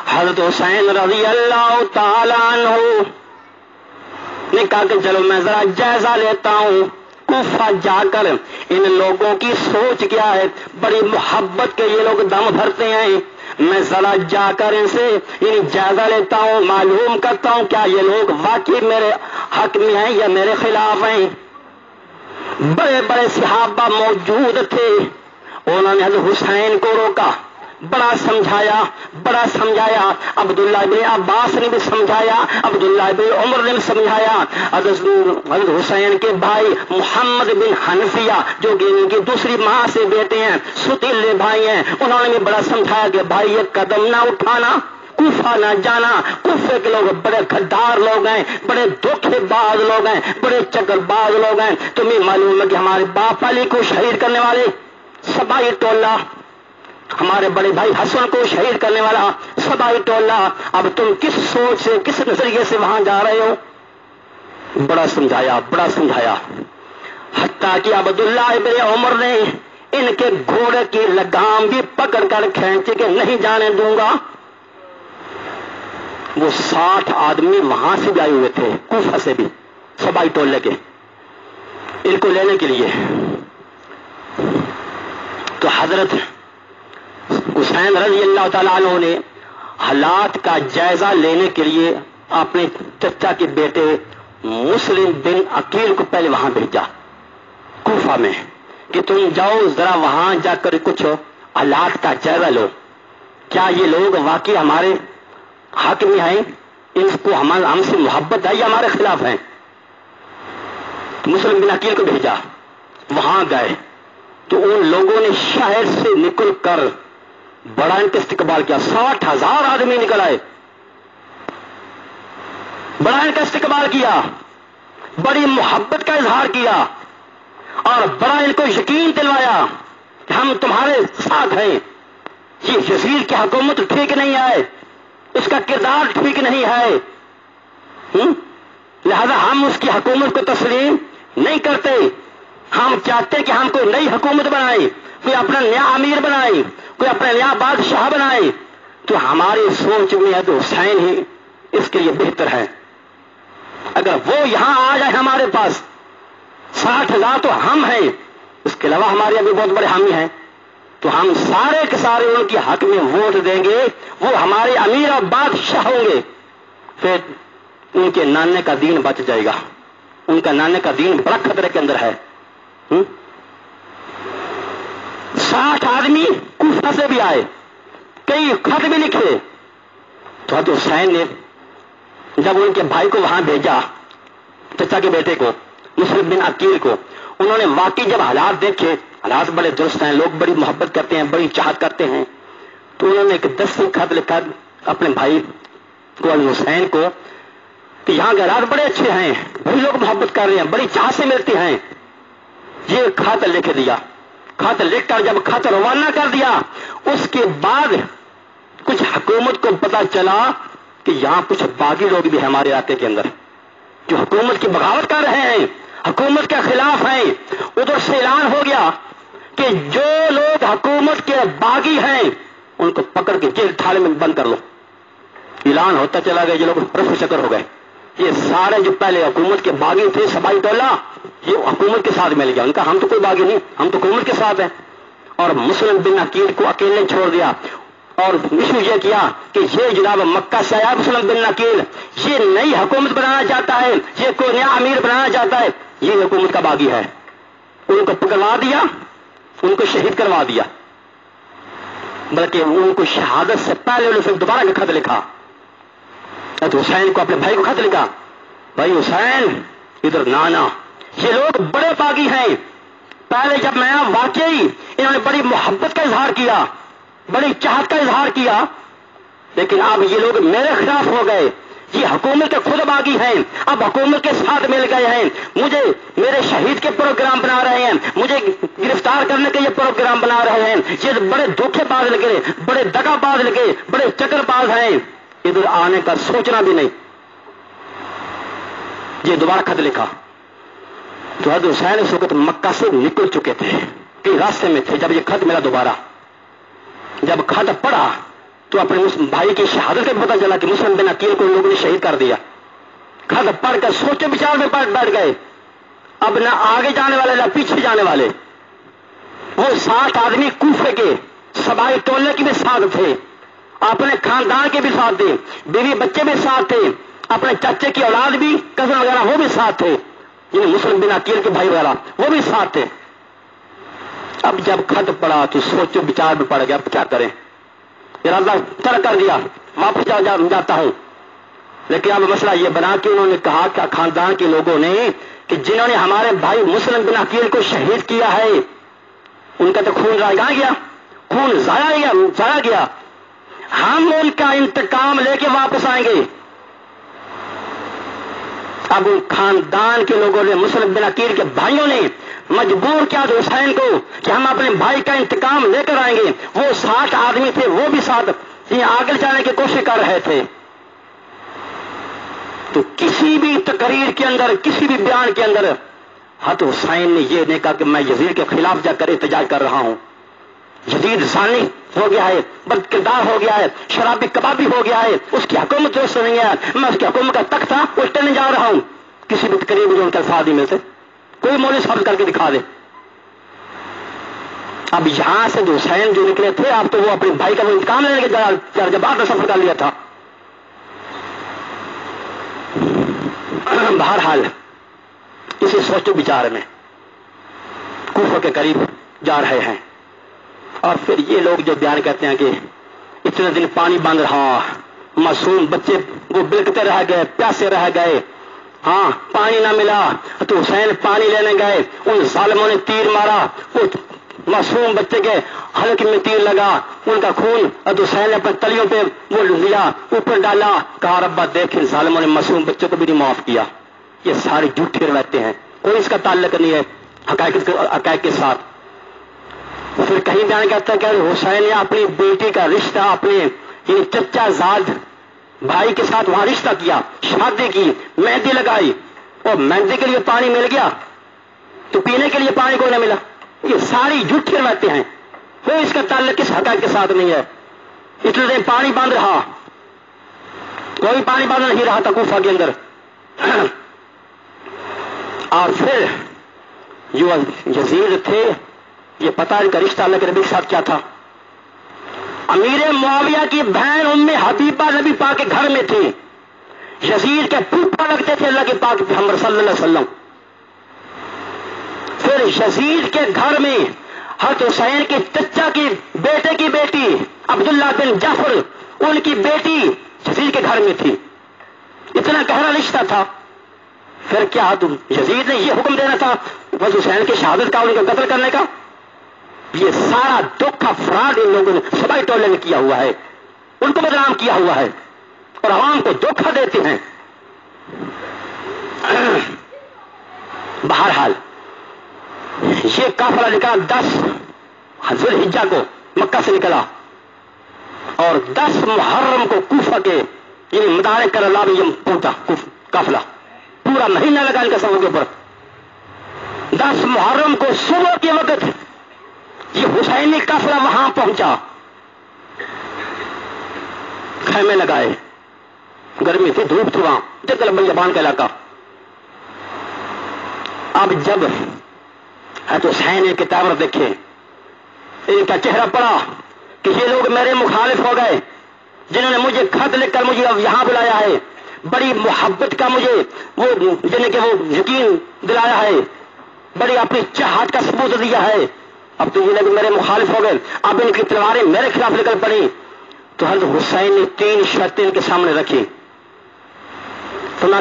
Speaker 1: حضرت حسین رضی اللہ تعالی عنہ نے کہا کہ چلو میں ذرا جائزہ لیتا ہوں، کوفہ جا کر ان لوگوں کی سوچ کیا ہے، بڑی محبت کے یہ لوگ دم بھرتے ہیں، میں ذرا جا کر ان سے جائزہ لیتا ہوں، معلوم کرتا ہوں کیا یہ لوگ واقعی میرے حق میں ہیں یا میرے خلاف ہیں۔ بڑے بڑے صحابہ موجود تھے، انہوں نے حضرت حسین کو روکا، بڑا سمجھایا، عبداللہ بن عباس نے بھی سمجھایا، عبداللہ بن عمر نے بھی سمجھایا، حضرت حسین کے بھائی محمد بن حنفیہ جو کہ ان کی دوسری ماں سے بیٹے ہیں، ستیلے بھائی ہیں، انہوں نے بھی بڑا سمجھایا کہ بھائی یہ قدم نہ اٹھانا، کوفہ نہ جانا، کوفے کے لوگ بڑے غدار لوگ ہیں، بڑے دھوکے باز لوگ ہیں، بڑے چکر باز لوگ ہیں، تمہیں معلوم ہے کہ ہمارے باپ علی کو شہید کرنے والے سبائی ٹولہ، ہمارے بڑے بھائی حسن کو شہید کرنے والا سبائی ٹولہ، اب تم کس سوچ سے، کس نظریے سے وہاں جا رہے ہو؟ بڑا سمجھایا، حتیٰ کہ عبداللہ ابن عمر نے ان کے گھوڑے کی لگام بھی پکڑ کر کھینچ کے نہیں جانے دوں گا۔ وہ 60 آدمی وہاں سے بھی آئے ہوئے تھے، کوفہ سے بھی، سبائی ٹولے کے، ان کو لینے کے لیے۔ تو حضرت حسین رضی اللہ تعالیٰ عنہ نے حالات کا جائزہ لینے کے لیے اپنے چچا کے بیٹے مسلم بن عقیل کو پہلے وہاں بھیجا کوفہ میں کہ تم جاؤ ذرا وہاں جا کر کچھ حالات کا جائزہ لو، کیا یہ لوگ واقعی ہمارے حق میں ہیں، ان کو ہم سے محبت ہے یا ہمارے خلاف ہیں؟ مسلم بن عقیل کو بھیجا، وہاں گئے تو ان لوگوں نے شہر سے نکل کر بڑا ان کا استقبال کیا، 60,000 آدمی نکل آئے، بڑا ان کا استقبال کیا، بڑی محبت کا اظہار کیا، اور بڑا ان کو یقین دلوایا کہ ہم تمہارے ساتھ ہیں، یہ یزید کی حکومت ٹھیک نہیں ہے، اس کا کردار ٹھیک نہیں ہے، لہذا ہم اس کی حکومت کو تسلیم نہیں کرتے، ہم چاہتے کہ ہم کوئی نئی حکومت بنائے، کوئی اپنا نیا امیر بنائے، کوئی اپنا نیا بادشاہ بنائے، تو ہماری سوچ میں ہے تو حسین ہی اس کے لیے بہتر ہے۔ اگر وہ یہاں آ جائے ہمارے پاس، 60,000 تو ہم ہیں، اس کے علاوہ ہمارے ابھی بہت بڑے حامی ہیں، تو ہم سارے کے سارے ان کے حق میں ووٹ دیں گے، وہ ہمارے امیر اور بادشاہ ہوں گے، پھر ان کے نانے کا دین بچ جائے گا، ان کا نانے کا دین بڑا خطرے کے اندر ہے۔ 60 آدمی کوفہ سے بھی آئے، کئی خط بھی لکھے، تو حضرت حسین نے جب ان کے بھائی کو وہاں بھیجا، چچا کے بیٹے کو، مسلم بن عقیل کو، انہوں نے واقعی جب حالات دیکھے، حالات بڑے درست ہیں، لوگ بڑی محبت کرتے ہیں، بڑی چاہت کرتے ہیں، تو انہوں نے ایک 10 خط لکھا اپنے بھائی کو، حسین کو، کہ یہاں کے حالات بڑے اچھے ہیں، بڑے لوگ محبت کر رہے ہیں، بڑی چاہت سے ملتے ہیں، یہ خط لکھ دیا۔ خط لکھ کر جب خط روانہ کر دیا، اس کے بعد کچھ حکومت کو پتا چلا کہ یہاں کچھ باغی لوگ بھی ہمارے علاقے کے اندر جو حکومت کی بغاوت کر رہے ہیں، حکومت کے خلاف ہیں۔ ادھر سے اعلان ہو گیا کہ جو لوگ حکومت کے باغی ہیں ان کو پکڑ کے جیل تھانے میں بند کر لو۔ اعلان ہوتا چلا گیا، یہ لوگ رفو چکر ہو گئے، یہ سارے جو پہلے حکومت کے باغی تھے سبائی ٹولہ، یہ حکومت کے ساتھ مل گیا، ان کا ہم تو کوئی باغی نہیں، ہم تو حکومت کے ساتھ ہیں، اور مسلم بن عقیل کو اکیلے چھوڑ دیا، اور ایشو یہ کیا کہ یہ جناب مکہ سے آیا مسلم بن عقیل، یہ نئی حکومت بنانا چاہتا ہے، یہ کوئی نیا امیر بنانا چاہتا ہے، یہ حکومت کا باغی ہے، ان کو پکڑوا دیا، ان کو شہید کروا دیا۔ بلکہ ان کو شہادت سے پہلے انہوں نے پھر دوبارہ کا خط لکھا. تو حسین کو اپنے بھائی کو خط لکھا, بھائی حسین ادھر نانا, یہ لوگ بڑے باغی ہیں. پہلے جب میں واقعی انہوں نے بڑی محبت کا اظہار کیا, بڑی چاہت کا اظہار کیا, لیکن اب یہ لوگ میرے خلاف ہو گئے. یہ حکومت کے خود باغی ہیں, اب حکومت کے ساتھ مل گئے ہیں, مجھے میرے شہید کے پروگرام بنا رہے ہیں, مجھے گرفتار کرنے کے یہ پروگرام بنا رہے ہیں. یہ بڑے دھوکے باز لگے, بڑے دگا باز لگے, بڑے چکر باز ہیں, ادھر آنے کا سوچنا بھی نہیں. یہ دوبارہ خط لکھا. تو حضرت حسین اس وقت مکہ سے نکل چکے تھے, کئی راستے میں تھے. جب یہ خط ملا دوبارہ, جب خط پڑھا تو اپنے بھائی کی شہادت کا پتہ چلا کہ مسلم بن عقیل کو لوگوں نے شہید کر دیا. خط پڑھ کر سوچے بچار میں بیٹھ گئے. اب نہ آگے جانے والے نہ پیچھے جانے والے. وہ 7 آدمی کوفے کے سبائی ٹولے کے بھی ساتھ تھے, اپنے خاندان کے بھی ساتھ تھے, بیوی بچے بھی ساتھ تھے, اپنے چچے کی اولاد بھی, کزن وغیرہ وہ بھی ساتھ تھے, یعنی مسلم بن عقیل کے بھائی وغیرہ وہ بھی ساتھ تھے. اب جب خط پڑا تو سوچو بچار میں پڑ گیا, اب کیا کریں. ارادہ ترک کر دیا, واپس جاتا ہوں. لیکن اب مسئلہ یہ بنا کہ انہوں نے کہا کہ خاندان کے لوگوں نے کہ جنہوں نے ہمارے بھائی مسلم بن عقیل کو شہید کیا ہے ان کا تو خون ضائع گیا, خون ضائع گیا, ہم ان کا انتقام لے کے واپس آئیں گے. اب ان خاندان کے لوگوں نے, مسلم بن عقیل کے بھائیوں نے مجبور کیا تو حسین کو کہ ہم اپنے بھائی کا انتقام لے کر آئیں گے. وہ 60 آدمی تھے, وہ بھی ساتھ آگے جانے کی کوشش کر رہے تھے. تو کسی بھی تقریر کے اندر, کسی بھی بیان کے اندر حضرت حسین نے یہ نہیں کہا کہ میں یزید کے خلاف جا کر احتجاج کر رہا ہوں. یزید زانی ہو گیا ہے, بد کردار ہو گیا ہے, شرابی کبابی ہو گیا ہے, اس کی حکومت درست نہیں ہے, میں اس کی حکومت کا تختہ الٹنے جا رہا ہوں. کسی بھی تقریر میں جو ان کے الفاظ نہیں ملتے, کوئی مولوی ثابت کر کے دکھا دے. اب یہاں سے جو حسین جو نکلے تھے, اب تو وہ اپنے بھائی کا وہ انتقام لینے کے جب بعد میں سفر کر لیا تھا. بہرحال اسی سوچو بچار میں کوفہ کے قریب جا رہے ہیں. اور پھر یہ لوگ جو بیان کرتے ہیں کہ اتنے دن پانی بند رہا, معصوم بچے وہ بلکتے رہ گئے, پیاسے رہ گئے, ہاں پانی نہ ملا تو حسین پانی لینے گئے, ان ظالموں نے تیر مارا, وہ معصوم بچے کے حلق میں تیر لگا, ان کا خون حسین نے اپنے تلیوں پہ وہ لیا, اوپر ڈالا, کہا ربا دیکھ ان ظالموں نے معصوم بچے کو بھی نہیں معاف کیا. یہ ساری جھوٹے روایتیں ہیں, کوئی اس کا تعلق نہیں ہے حقائق کے ساتھ. پھر کہیں بیان کرتا ہے کہ حسین نے اپنی بیٹی کا رشتہ اپنے یعنی چچا زاد بھائی کے ساتھ وہاں رشتہ کیا, شادی کی, مہندی لگائی, اور مہندی کے لیے پانی مل گیا تو پینے کے لیے پانی کو نہ ملا. یہ ساری جھوٹی روایتیں ہیں, کوئی اس کا تعلق کس حقائق کے ساتھ نہیں ہے. اتنے دن پانی بند رہا, کوئی پانی بند نہیں رہا تھا کوفہ کے اندر. اور پھر جو یزید تھے, یہ پتہ ان کا رشتہ اللہ کے نبی کے ساتھ کیا تھا. امیر معاویہ کی بہن ام حبیبہ نبی پاک کے گھر میں تھی, یزید کے پھوپھا لگتے تھے اللہ کے پاک محمد صلی اللہ علیہ وسلم. پھر یزید کے گھر میں حضرت حسین کے چچا کی بیٹے کی بیٹی عبداللہ بن جعفر, ان کی بیٹی یزید کے گھر میں تھی. اتنا گہرا رشتہ تھا. پھر کیا یزید نے یہ حکم دینا تھا حضرت حسین کی شہادت کا, ان کو قتل کرنے کا. یہ سارا دکھ فراڈ ان لوگوں نے سبائی ٹولے نے کیا ہوا ہے, ان کو بدنام کیا ہوا ہے اور عوام کو دھوکہ دیتے ہیں. بہرحال یہ قافلہ نکلا 10 ذوالحجہ کو مکہ سے نکلا, اور 10 محرم کو کوفہ کے یعنی مدار کربلا میں پہنچا. قافلہ پورا مہینہ لگا ان کا سفر کے اوپر. 10 محرم کو صبح کے وقت یہ حسینی قافلہ وہاں پہنچا, خیمے لگائے, گرمی تھی, دھوپ تھی وہاں, جنگل بیابان کا علاقہ. اب جب حضرت حسین کے تیور دیکھے, ان کا چہرہ پڑا کہ یہ لوگ میرے مخالف ہو گئے, جنہوں نے مجھے خط لکھ کر مجھے یہاں بلایا ہے, بڑی محبت کا مجھے وہ جنہیں کہ وہ یقین دلایا ہے, بڑی اپنی چاہت کا ثبوت دیا ہے, اب تو یہ لوگ میرے مخالف ہو گئے، اب ان کی تلواریں میرے خلاف نکل پڑی. تو حضرت حسین نے 3 شرطیں ان کے سامنے رکھی.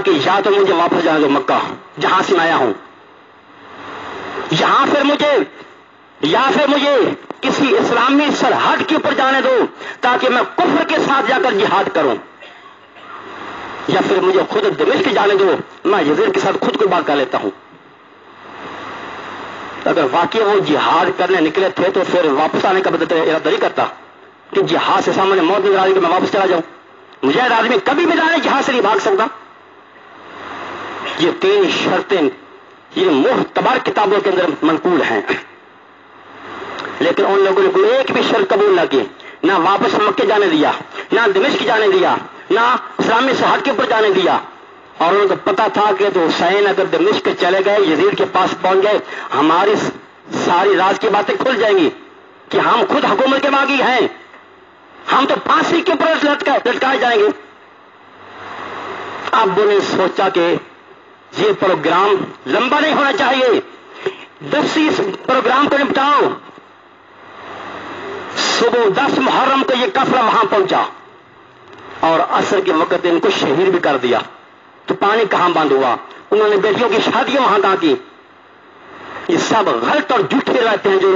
Speaker 1: کہ یا تو مجھے واپس جانے دو مکہ جہاں سے میں آیا ہوں، یا پھر مجھے کسی اسلامی سرحد کے اوپر جانے دو تاکہ میں کفر کے ساتھ جا کر جہاد کروں، یا پھر مجھے خود دمشق جانے دو، میں یزید کے ساتھ خود کو بات کر لیتا ہوں. اگر واقعی وہ جہاد کرنے نکلے تھے تو پھر واپس آنے کا ارادہ نہیں کرتا کہ جہاد سے سامنے موت نظر آ رہی کہ میں واپس چلا جاؤں. مجاہد آدمی کبھی بھی جانے جہاد سے نہیں بھاگ سکتا. یہ 3 شرطیں یہ معتبر کتابوں کے اندر منقول ہیں، لیکن ان لوگوں نے کوئی ایک بھی شرط قبول نہ کی، نہ واپس مکے جانے دیا، نہ دمشق جانے دیا، نہ اسلامی سرحد کے اوپر جانے دیا. اور ان کو پتا تھا کہ تو حسین اگر دمشق چلے گئے، یزید کے پاس پہنچ گئے، ہماری ساری راز کی باتیں کھل جائیں گی کہ ہم خود حکومت کے باغی ہیں، ہم تو پھانسی کے اوپر لٹکائے جائیں گے. اب انہوں نے سوچا کہ یہ پروگرام لمبا نہیں ہونا چاہیے، 10 پروگرام کو نپٹاؤ. صبح 10 محرم کو یہ قافلہ وہاں پہنچا اور عصر کے وقت ان کو شہید بھی کر دیا. تو پانی کہاں بند ہوا؟ انہوں نے بیٹیوں کی شادیاں وہاں کہاں کی؟ یہ سب غلط اور جھوٹے رہتے ہیں جو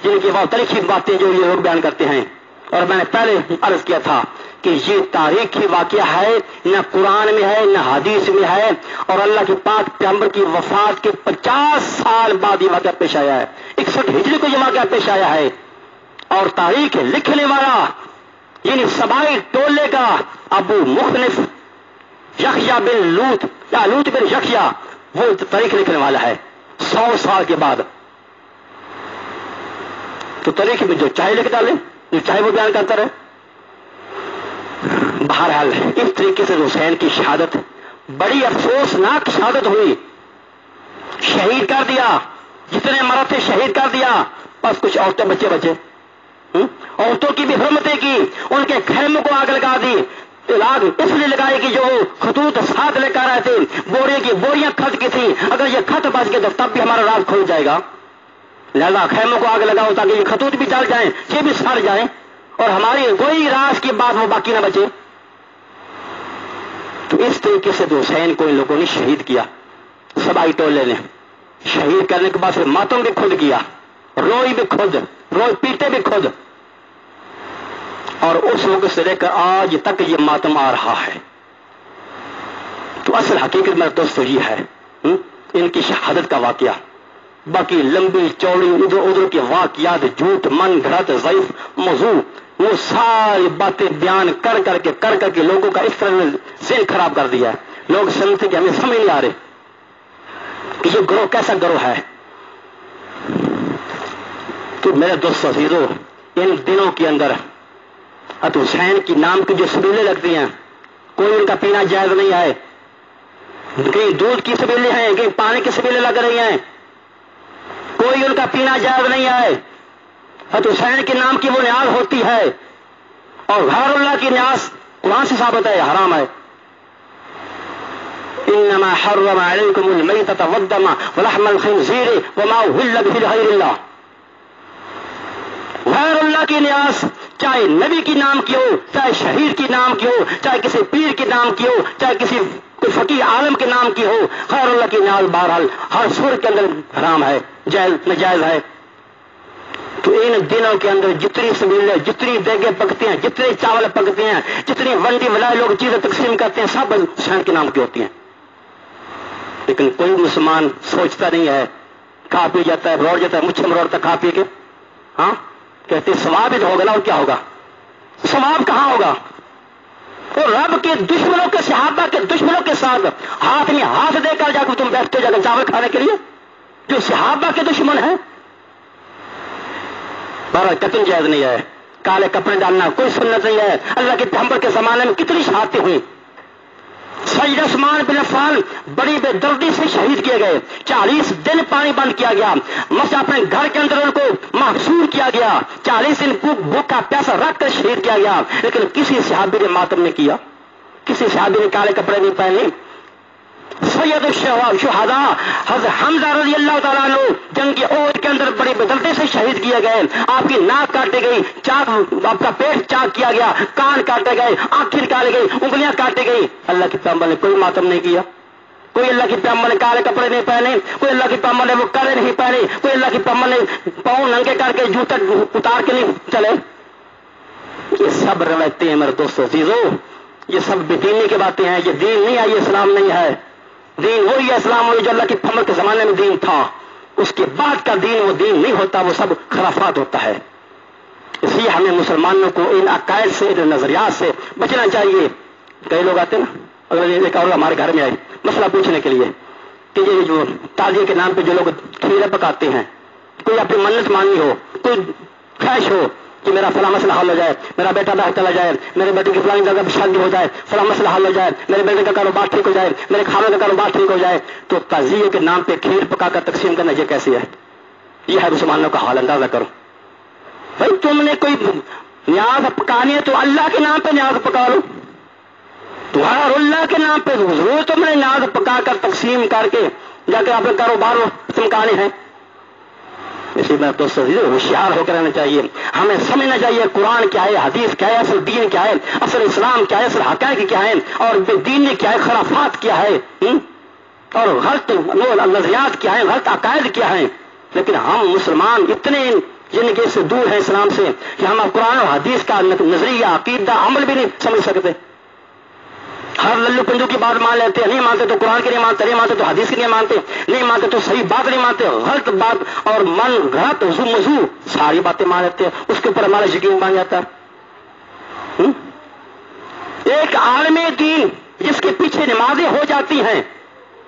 Speaker 1: جن کی بہت تاریخی باتیں جو یہ لوگ بیان کرتے ہیں. اور میں نے پہلے عرض کیا تھا کہ یہ تاریخی واقعہ ہے، نہ قرآن میں ہے نہ حدیث میں ہے، اور اللہ کے پاک پیغمبر کی وفات کے 50 سال بعد یہ واقعہ پیش آیا ہے. 61 ہجری کو یہ واقعہ پیش آیا ہے. اور تاریخ لکھنے والا یعنی سبائی ٹولے کا ابو مخنف یحییٰ بن لوط یا لوط بن یحییٰ وہ تاریخ لکھنے والا ہے 100 سال کے بعد. تو تاریخ میں جو چاہے لکھ ڈالے، جو چاہے وہ بیان کرتا رہے. بہرحال اس طریقے سے حسین کی شہادت بڑی افسوسناک شہادت ہوئی. شہید کر دیا، جتنے مرد تھے شہید کر دیا، بس کچھ عورتیں بچے عورتوں کی بھی حرمتیں کی، ان کے خیموں کو آگ لگا دی. آگ اس لیے لگائی کہ جو خطوط ساتھ لے کر آئے تھے بورے کی بوریاں خط کی تھی، اگر یہ خط بچ گئے تو تب بھی ہمارا راز کھل جائے گا، لہذا خیموں کو آگ لگاؤ تاکہ یہ خطوط بھی جل جائیں، یہ بھی سڑ جائیں اور ہماری کوئی راز کی بات وہ باقی نہ بچے. تو اس طریقے سے تو حسین کو ان لوگوں نے شہید کیا. سبائی ٹولے نے شہید کرنے کے بعد پھر ماتم بھی خود کیا، روئی بھی خود، روئی پیٹے بھی خود، اور اس وقت سے لے کر آج تک یہ ماتم آ رہا ہے. تو اصل حقیقت میں دوستو یہ ہے ان کی شہادت کا واقعہ. باقی لمبی چوڑی ادھر ادھر کے واقعات، جھوٹ من گھڑت ضعیف موضوع، وہ ساری باتیں بیان کر کے لوگوں کا اس طرح ذہن خراب کر دیا ہے. لوگ سمجھتے کہ ہمیں سمجھ نہیں آ رہے کہ یہ گروہ کیسا گروہ ہے. تو میرے دوست عزیزو، ان دنوں کے اندر حسین کی نام کی جو سبیلیں لگتی ہیں، کوئی ان کا پینا جائز نہیں ہے. کہیں دودھ کی سبیلیں ہیں، کہیں پانی کی سبیلیں لگ رہی ہیں، کوئی ان کا پینا جائز نہیں ہے. حسین کے نام کی وہ نیاز ہوتی ہے، اور غیر اللہ کی نیاز قرآن سے ثابت ہے حرام ہے. انما حرم علیکم المیتۃ والدم ولحم الخنزیر وما اہل به لغیر اللہ. غیر اللہ کی نیاز چاہے نبی کی نام کی ہو، چاہے شہید کی نام کی ہو، چاہے کسی پیر کی نام کی ہو، چاہے کسی کوئی فقیر عالم کے نام کی ہو، غیر اللہ کی نیاز بہرحال ہر صورت کے اندر حرام ہے، ناجائز ہے. تو ان دنوں کے اندر جتنی سبیلیں، جتنی دیگیں پکتی ہیں، جتنے چاول پکتے ہیں، جتنی ونڈی ولائے لوگ چیزیں تقسیم کرتے ہیں، سب حسین کے نام کی ہوتی ہیں. لیکن کوئی مسلمان سوچتا نہیں ہے، کھا پی جاتا ہے، روڑ جاتا ہے، مچھے مروڑتا کھا پی کے. ہاں کہتے ثواب ہی تو ہوگا نا، اور کیا ہوگا؟ ثواب کہاں ہوگا؟ وہ رب کے دشمنوں کے، صحابہ کے دشمنوں کے ساتھ ہاتھ میں ہاتھ دے کر جا کر تم بیٹھتے ہو جا کر چاول کھانے کے لیے، جو صحابہ کے دشمن ہیں. بہرحال قتل جائز نہیں ہے، کالے کپڑے ڈالنا کوئی سنت نہیں ہے. اللہ کے پیغمبر کے زمانے میں کتنی شہادتیں ہوئی. سید عثمان بن عفان بڑی بے دردی سے شہید کیے گئے، 40 دن پانی بند کیا گیا، مسجد اپنے گھر کے اندر ان کو محصور کیا گیا، 40 دن بھوکا پیاسا رکھ کر شہید کیا گیا. لیکن کسی صحابی نے ماتم نہیں کیا، کسی صحابی نے کالے کپڑے نہیں پہنے. سید الشہداء حضرت حمزہ رضی اللہ تعالیٰ عنہ جنگ کی عہد کے اندر بڑی بدلتے سے شہید کیے گئے. آپ کی ناک کاٹی گئی, آپ کا پیٹ چاک کیا گیا, کان کاٹے گئے, آنکھیں نکالی گئی, انگلیاں کاٹی گئی. اللہ کے پیغمبر نے کوئی ماتم نہیں کیا. کوئی اللہ کے پیغمبر نے کالے کپڑے نہیں پہنے, کوئی اللہ کے پیغمبر نے وہ کڑے نہیں پہنے, کوئی اللہ کے پیغمبر نے پاؤں ننگے کر کے جوتا اتار کے نہیں چلے. یہ سب روایتیں ہیں میرے دوستو عزیزو, یہ سب بے دینی کی باتیں ہیں. یہ دین نہیں ہے, یہ اسلام نہیں ہے. دین وہی ہے, اسلام وہی جو اللہ کے پیغمبر کے زمانے میں دین تھا. اس کے بعد کا دین وہ دین نہیں ہوتا, وہ سب خرافات ہوتا ہے. اس لیے ہمیں مسلمانوں کو ان عقائد سے, ان نظریات سے بچنا چاہیے. کئی لوگ آتے نا, اگر ایک اور ہمارے گھر میں آئے مسئلہ پوچھنے کے لیے کہ یہ جو تعزیے کے نام پہ جو لوگ کھیرے پکاتے ہیں, کوئی اپنی منت مانگی ہو, کوئی خواہش ہو کہ میرا فلاں مسئلہ حل ہو جائے, میرا بیٹا باہر چلا جائے, میرے بیٹے کی فلانی جگہ شادی ہو جائے, فلاں مسئلہ حل ہو جائے, میرے بیٹے کا کاروبار ٹھیک ہو جائے, میرے کھانے کا کاروبار ٹھیک ہو جائے, تو تعزیے کے نام پہ کھیر پکا کر تقسیم کرنا یہ کیسی ہے؟ یہ ہے مسلمانوں کا حال. اندازہ کرو بھائی, تم نے کوئی نیاز پکانی ہے تو اللہ کے نام پہ نیاز پکا لو. تمہارا اللہ کے نام پہ ضرور تم نے نیاز پکا کر تقسیم کر کے جا کے اپنے کاروبار چمکانے ہیں. اسی میں دوستوں ہوشیار ہو کر رہنا چاہیے. ہمیں سمجھنا چاہیے قرآن کیا ہے, حدیث کیا ہے, اصل دین کیا ہے, اصل اسلام کیا ہے, اصل حقائق کیا ہے, اور بے دینی کیا ہے, خرافات کیا ہے, اور غلط نظریات کیا ہے, غلط عقائد کیا ہے. لیکن ہم مسلمان اتنے جن کے سے دور ہیں اسلام سے کہ ہم قرآن اور حدیث کا نظریہ, عقیدہ, عمل بھی نہیں سمجھ سکتے. ہر للو پنجو کی بات مان لیتے ہیں, نہیں مانتے تو قرآن کی نہیں مانتے, نہیں مانتے تو حدیث کی نہیں مانتے, نہیں مانتے تو صحیح بات نہیں مانتے, غلط بات اور من گھڑت مزو ساری باتیں مان لیتے ہیں. اس کے اوپر ہمارا یقین بن جاتا ہے. ایک عالم دین جس کے پیچھے نمازیں ہو جاتی ہیں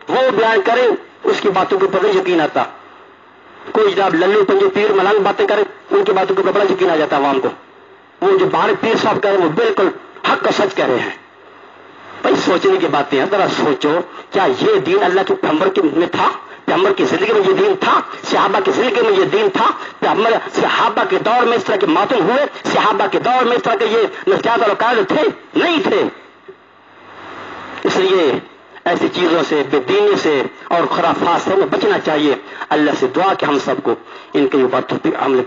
Speaker 1: وہ بیان کرے, اس کی باتوں کے اوپر یقین آتا. کوئی جب للو پنجو پیر ملنگ باتیں کرے, ان کی باتوں کے اوپر بڑا یقین آ جاتا عوام کو. وہ جو باہر پیر صاحب کہہ رہے ہیں وہ بالکل حق اور سچ کہہ رہے ہیں. بھائی سوچنے کی باتیں ہیں, ذرا سوچو, کیا یہ دین اللہ کے پیغمبر میں تھا؟ پیغمبر کی زندگی میں یہ دین تھا؟ صحابہ کی زندگی میں یہ دین تھا؟ پیغمبر صحابہ کے دور میں اس طرح کے ماتم ہوئے؟ صحابہ کے دور میں اس طرح کے یہ نظریات اور عقائد تھے؟ نہیں تھے. اس لیے ایسی چیزوں سے, بے دینی سے اور خرافات سے ہمیں بچنا چاہیے. اللہ سے دعا کہ ہم سب کو ان کے باتوں پہ عمل